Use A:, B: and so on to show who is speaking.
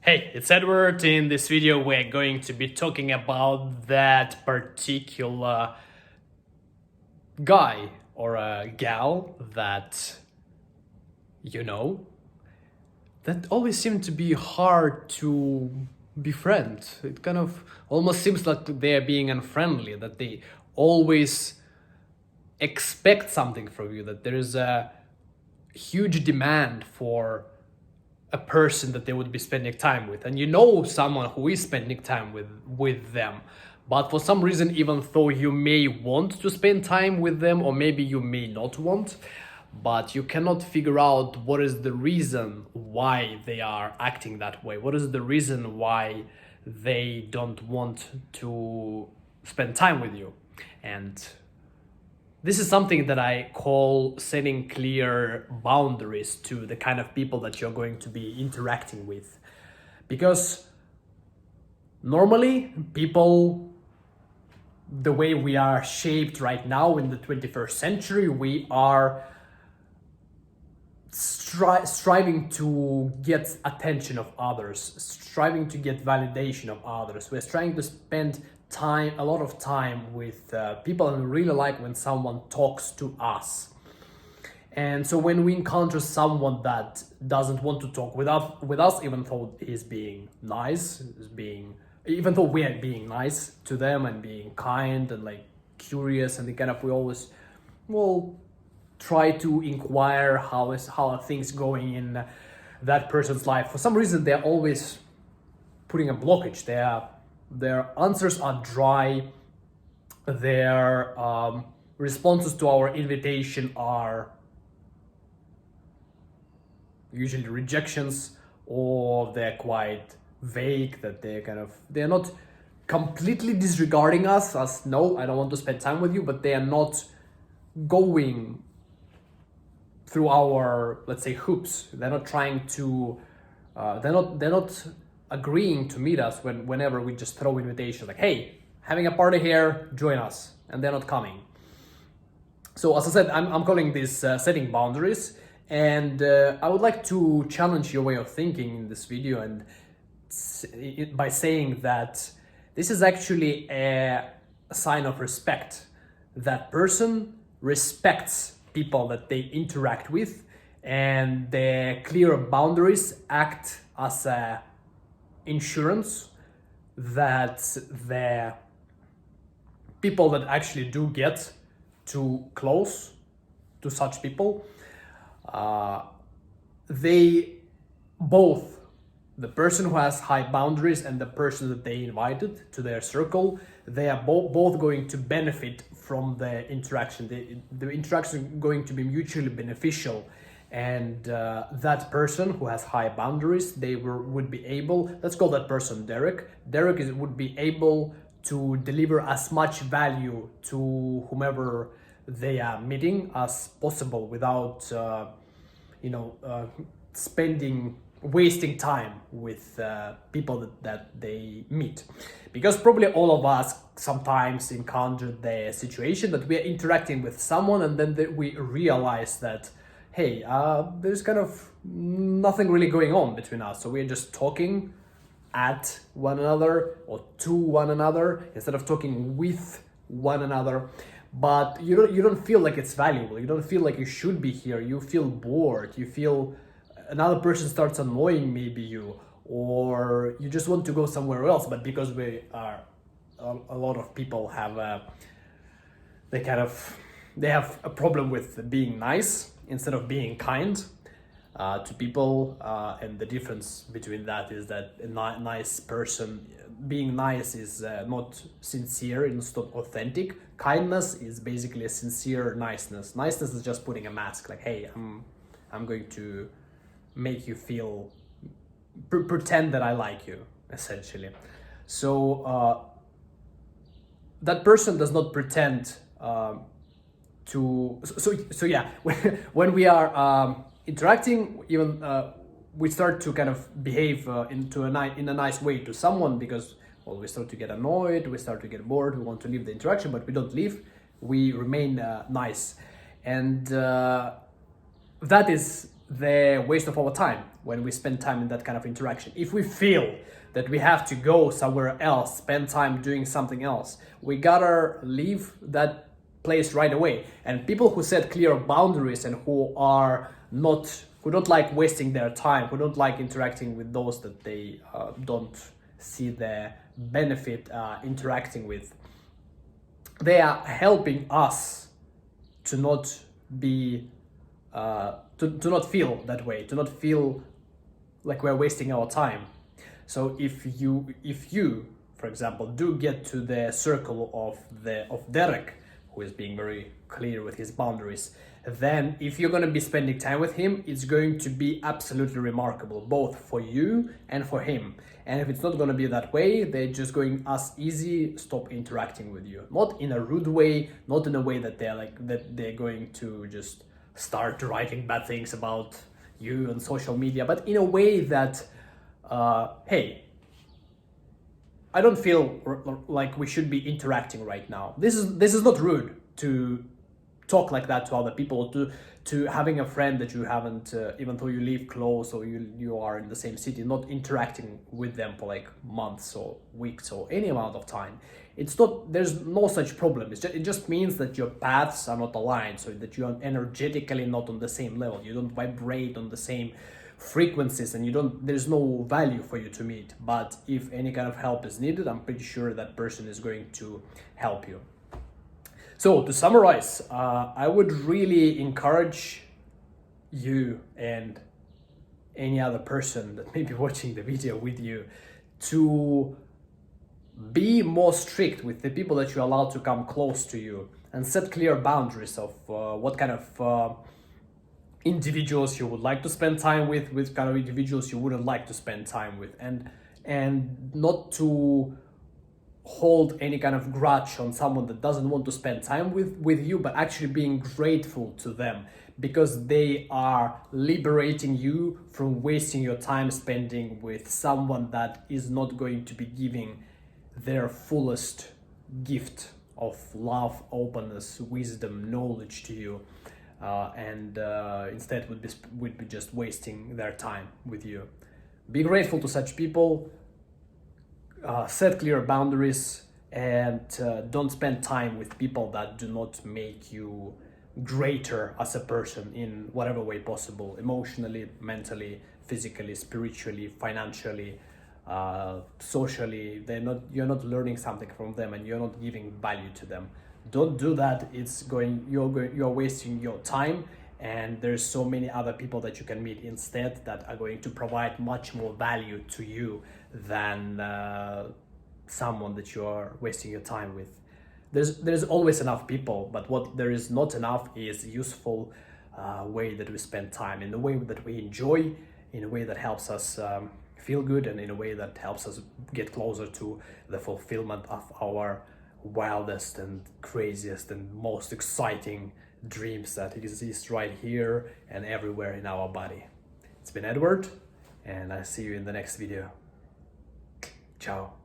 A: Hey, it's Edward. In this video, we're going to be talking about that particular guy or a gal that that always seem to be hard to befriend. It kind of almost seems like they're being unfriendly, that they always expect something from you, that there is a huge demand for a person that they would be spending time with, and someone who is spending time with them, but for some reason, even though you may want to spend time with them, or maybe you may not want, but you cannot figure out what is the reason why they are acting that way, what is the reason why they don't want to spend time with you. And this is something that I call setting clear boundaries to the kind of people that you're going to be interacting with. Because normally people, the way we are shaped right now in the 21st century, we are striving to get attention of others, striving to get validation of others. We're trying to spend a lot of time with people, and we really like when someone talks to us. And so when we encounter someone that doesn't want to talk with us, even though he's being nice, even though we are being nice to them and being kind and like curious, and we always try to inquire how are things going in that person's life. For some reason, they're always putting a blockage. Their answers are dry. Their responses to our invitation are usually rejections, or they're quite vague, that they're not completely disregarding us as, no, I don't want to spend time with you, but they are not going through our, let's say, hoops. They're not trying to they're not agreeing to meet us whenever we just throw invitations like, hey, having a party here, join us, and they're not coming. So as I said, I'm calling this setting boundaries, and I would like to challenge your way of thinking in this video, and by saying that this is actually a sign of respect. That person respects people that they interact with, and the clear boundaries act as a insurance that the people that actually do get too close to such people, they both, the person who has high boundaries and the person that they invited to their circle, they are both going to benefit from the interaction. The interaction is going to be mutually beneficial. And that person who has high boundaries, would be able, let's call that person Derek. Would be able to deliver as much value to whomever they are meeting as possible without, wasting time with people that they meet. Because probably all of us sometimes encounter the situation that we are interacting with someone, and then we realize that, hey, there's kind of nothing really going on between us. So we're just talking at one another or to one another instead of talking with one another. But you don't feel like it's valuable. You don't feel like you should be here. You feel bored. You feel another person starts annoying maybe you, or you just want to go somewhere else. But because we are, a lot of people have they have a problem with being nice instead of being kind to people, and the difference between that is that a nice person, being nice is not sincere, it's not authentic. Kindness is basically a sincere niceness. Niceness is just putting a mask, like, hey, I'm going to make you feel, pretend that I like you, essentially. So that person does not pretend when we are interacting, even we start to kind of behave in a nice way to someone, because we start to get annoyed, we start to get bored, we want to leave the interaction, but we don't leave, we remain nice. And that is the waste of our time. when we spend time in that kind of interaction. If we feel that we have to go somewhere else, spend time doing something else, we gotta leave that place right away. And people who set clear boundaries and who don't like wasting their time, who don't like interacting with those that they don't see the benefit interacting with, they are helping us to not be to not feel that way, to not feel like we're wasting our time. So if you, for example, do get to the circle of Derek, who is being very clear with his boundaries, then if you're going to be spending time with him, it's going to be absolutely remarkable, both for you and for him. And if it's not going to be that way, they're just going as easy stop interacting with you. Not in a rude way, not in a way that they're going to just start writing bad things about you on social media, but in a way that, hey, I don't feel like we should be interacting right now. This is not rude to talk like that to other people, to having a friend that you haven't, even though you live close or you are in the same city, not interacting with them for like months or weeks or any amount of time. It's not, there's no such problem. It just means that your paths are not aligned, so that you are energetically not on the same level. You don't vibrate on the same frequencies, and there's no value for you to meet. But if any kind of help is needed, I'm pretty sure that person is going to help you. So to summarize, I would really encourage you and any other person that may be watching the video with you to be more strict with the people that you allow to come close to you, and set clear boundaries of what kind of individuals you would like to spend time with kind of individuals you wouldn't like to spend time with, and not to hold any kind of grudge on someone that doesn't want to spend time with you, but actually being grateful to them, because they are liberating you from wasting your time spending with someone that is not going to be giving their fullest gift of love, openness, wisdom, knowledge to you, and instead would be just wasting their time with you. Be grateful to such people. Set clear boundaries, and don't spend time with people that do not make you greater as a person in whatever way possible, emotionally, mentally, physically, spiritually, financially, socially. You're not learning something from them, and you're not giving value to them. Don't do that. You're wasting your time, and there's so many other people that you can meet instead that are going to provide much more value to you than someone that you are wasting your time with. There's always enough people, but what there is not enough is useful way that we spend time, in a way that we enjoy, in a way that helps us feel good, and in a way that helps us get closer to the fulfillment of our wildest and craziest and most exciting dreams that exist right here and everywhere in our body. It's been Edward, and I see you in the next video. Ciao.